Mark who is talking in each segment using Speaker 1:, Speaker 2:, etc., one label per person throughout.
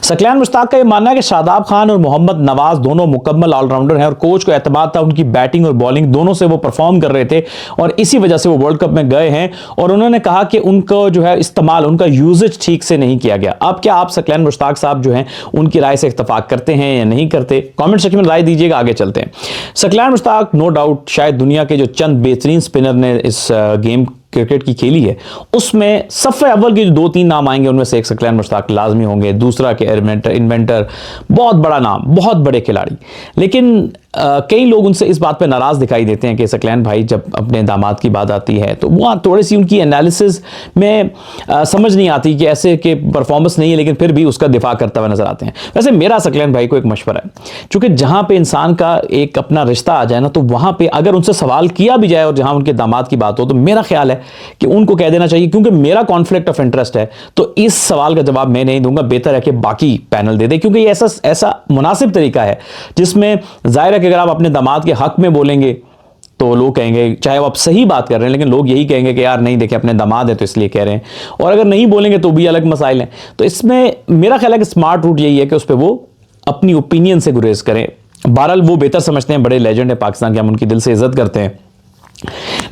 Speaker 1: सकलैन मुश्ताक का यह मानना है कि शादाब खान और मोहम्मद नवाज दोनों मुकम्मल ऑलराउंडर हैं और कोच को एतमाद था उनकी बैटिंग और बॉलिंग दोनों से वो परफॉर्म कर रहे थे और इसी वजह से वो वर्ल्ड कप में गए हैं। और उन्होंने कहा कि उनको जो है इस्तेमाल, उनका यूजेज ठीक से नहीं किया गया। अब क्या आप सकलैन मुश्ताक साहब जो हैं उनकी राय से इत्तेफाक करते हैं या नहीं करते? कमेंट सेक्शन में राय दीजिएगा, आगे चलते हैं। सकलैन मुश्ताक नो डाउट शायद दुनिया के जो चंद बेहतरीन स्पिनर ने इस गेम क्रिकेट की खेली है उसमें सफ़े अव्वल के जो 2-3 नाम आएंगे उनमें से एक सकलैन मुश्ताक लाजमी होंगे। दूसरा के इन्वेंटर बहुत बड़ा नाम, बहुत बड़े खिलाड़ी। लेकिन कई लोग उनसे इस बात पे नाराज दिखाई देते हैं कि सकलैन भाई जब अपने दामाद की बात आती है तो वहाँ थोड़ी सी उनकी एनालिसिस में समझ नहीं आती कि ऐसे के परफॉर्मेंस नहीं है, लेकिन फिर भी उसका दिफा करता हुआ नजर आते हैं। वैसे मेरा सकलैन भाई को एक मशवरा है, चूंकि जहां पे इंसान का एक अपना रिश्ता आ जाए ना तो वहां पे अगर उनसे सवाल किया भी जाए और जहां उनके दामाद की बात हो तो मेरा ख्याल है कि उनको कह देना चाहिए, क्योंकि मेरा कॉन्फ्लिक्ट ऑफ इंटरेस्ट है तो इस सवाल का जवाब मैं नहीं दूंगा, बेहतर है कि बाकी पैनल दे दे, क्योंकि ये ऐसा मुनासिब तरीका है जिसमें जाहिर है कि अगर आप अपने दामाद के हक में बोलेंगे तो लोग कहेंगे, चाहे वो आप सही बात कर रहे हैं लेकिन लोग यही कहेंगे कि यार नहीं देखे अपने दामाद है तो इसलिए कह रहे हैं, और अगर नहीं बोलेंगे तो भी अलग मसाइल हैं। तो इसमें मेरा ख्याल है कि स्मार्ट रूट यही है कि उस पर वो अपनी ओपिनियन से गुरेज करें। बहरहाल वो बेहतर समझते हैं, बड़े लेजेंड है पाकिस्तान के, हम उनकी दिल से इज्जत करते हैं,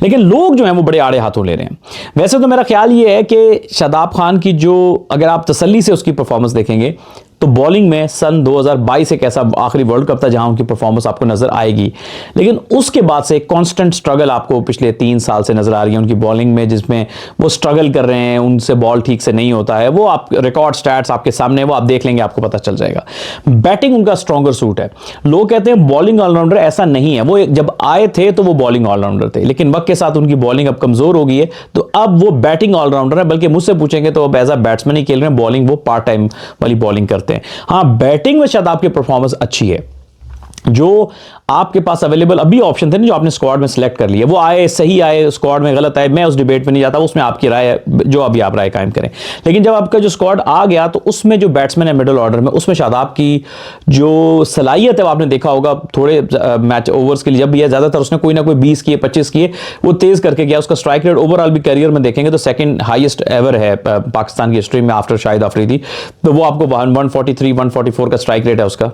Speaker 1: लेकिन लोग जो हैं वो बड़े आड़े हाथों ले रहे हैं। वैसे तो मेरा ख्याल ये है कि शादाब खान की जो, अगर आप तसल्ली से उसकी परफॉर्मेंस देखेंगे तो बॉलिंग में सन 2022 एक ऐसा आखिरी वर्ल्ड कप था जहां उनकी परफॉर्मेंस आपको नजर आएगी, लेकिन उसके बाद से कांस्टेंट स्ट्रगल आपको पिछले 3 साल से नजर आ रही है उनकी बॉलिंग में, जिसमें वो स्ट्रगल कर रहे हैं, उनसे बॉल ठीक से नहीं होता है। वो आप रिकॉर्ड स्टैट्स आपके सामने, वो आप देख लेंगे, आपको पता चल जाएगा। बैटिंग उनका स्ट्रॉन्गर सूट है। लोग कहते हैं बॉलिंग ऑलराउंडर, ऐसा नहीं है। वो जब आए थे तो वो बॉलिंग ऑलराउंडर थे, लेकिन वक्त के साथ उनकी बॉलिंग अब कमजोर हो गई है तो अब वो बैटिंग ऑलराउंडर है। बल्कि मुझसे पूछेंगे तो अब एज अ बैट्समैन ही खेल रहे हैं, बॉलिंग वो पार्ट टाइम वाली बॉलिंग करते हैं। हाँ, बैटिंग में शादाब की परफॉर्मेंस अच्छी है। जो आपके पास अवेलेबल अभी ऑप्शन थे ना जो आपने स्क्वाड में सिलेक्ट कर लिए, वो आए, सही आए, स्क्वाड में गलत आए, मैं उस डिबेट में नहीं जाता, उसमें आपकी राय है, जो अभी आप राय कायम करें। लेकिन जब आपका जो स्क्वाड आ गया तो उसमें जो बैट्समैन है मिडिल ऑर्डर में, उसमें शादाब की जो सलाहियत है वो आपने देखा होगा थोड़े मैच ओवर्स के लिए जब भी है, ज्यादातर उसने कोई ना कोई 20 किए 25 किए, वो तेज करके गया। उसका स्ट्राइक रेट ओवरऑल भी करियर में देखेंगे तो सेकंड हाईएस्ट एवर है पाकिस्तान की हिस्ट्री में आफ्टर शाहिद अफरीदी। तो वो आपको 143 144 का स्ट्राइक रेट है उसका,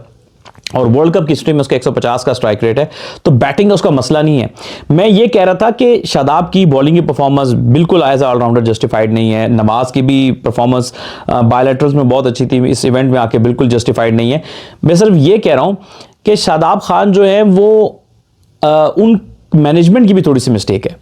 Speaker 1: और वर्ल्ड कप की हिस्ट्री में उसका 150 का स्ट्राइक रेट है। तो बैटिंग का उसका मसला नहीं है। मैं ये कह रहा था कि शादाब की बॉलिंग की परफॉर्मेंस बिल्कुल एज ऑलराउंडर जस्टिफाइड नहीं है। नवाज की भी परफॉर्मेंस बायलैटरल्स में बहुत अच्छी थी, इस इवेंट में आके बिल्कुल जस्टिफाइड नहीं है। मैं सिर्फ ये कह रहा हूं कि शादाब खान जो है वो उन मैनेजमेंट की भी थोड़ी सी मिस्टेक है।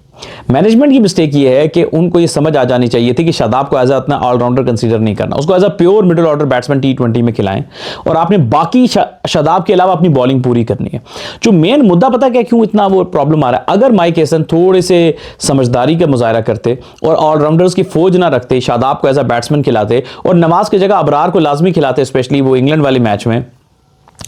Speaker 1: मैनेजमेंट की मिस्टेक ये है कि उनको ये समझ आ जानी चाहिए थी कि शादाब को एज अपना ऑलराउंडर कंसीडर नहीं करना, उसको as a pure middle order batsman T20 में खिलाएं और आपने बाकी शादाब के अलावा अपनी बॉलिंग पूरी करनी है। जो मेन मुद्दा पता क्या क्यों इतना वो प्रॉब्लम आ रहा है, अगर माइक हेसन थोड़े से समझदारी का मुजाहरा करते और ऑलराउंडर्स की फौज ना रखते, शादाब को एज अ बैट्समैन खिलाते और नवाज की जगह अबरार को लाजमी खिलाते, स्पेशली वो इंग्लैंड वाले मैच में,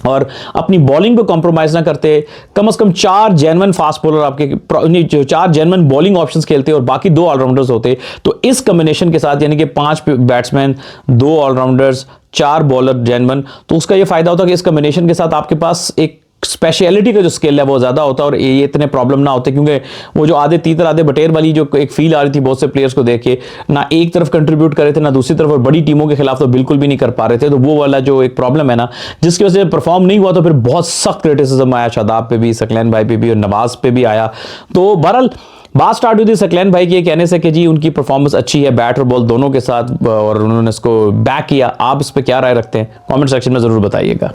Speaker 1: और अपनी बॉलिंग पे कॉम्प्रोमाइज ना करते, कम से कम 4 जेन्युइन फास्ट बॉलर आपके, जो 4 जेन्युइन बॉलिंग ऑप्शंस खेलते और बाकी 2 ऑलराउंडर्स होते, तो इस कॉम्बिनेशन के साथ यानी कि 5 बैट्समैन, 2 ऑलराउंडर्स, 4 बॉलर जेन्युइन, तो उसका ये फायदा होता कि इस कॉम्बिनेशन के साथ आपके पास एक स्पेशलिटी का जो स्किल है वो ज्यादा होता और ये इतने प्रॉब्लम ना होते, क्योंकि वो जो आधे तीतर आधे बटेर वाली जो एक फील आ रही थी बहुत से प्लेयर्स को देख के, ना एक तरफ कंट्रीब्यूट कर रहे थे ना दूसरी तरफ, और बड़ी टीमों के खिलाफ तो बिल्कुल भी नहीं कर पा रहे थे। तो वो वाला जो एक प्रॉब्लम है ना, जिसकी वजह से परफॉर्म नहीं हुआ, तो फिर बहुत सख्त क्रिटिसिज्म आया शादाब पे भी, सकलैन भाई पे भी और नवाज पे भी आया। तो बहरहाल बात स्टार्ट हुई थी सकलैन भाई के कहने से कि जी उनकी परफॉर्मेंस अच्छी है बैट और बॉल दोनों के साथ, और उन्होंने इसको बैक किया। आप इस पर क्या राय रखते हैं? कमेंट सेक्शन में जरूर बताइएगा।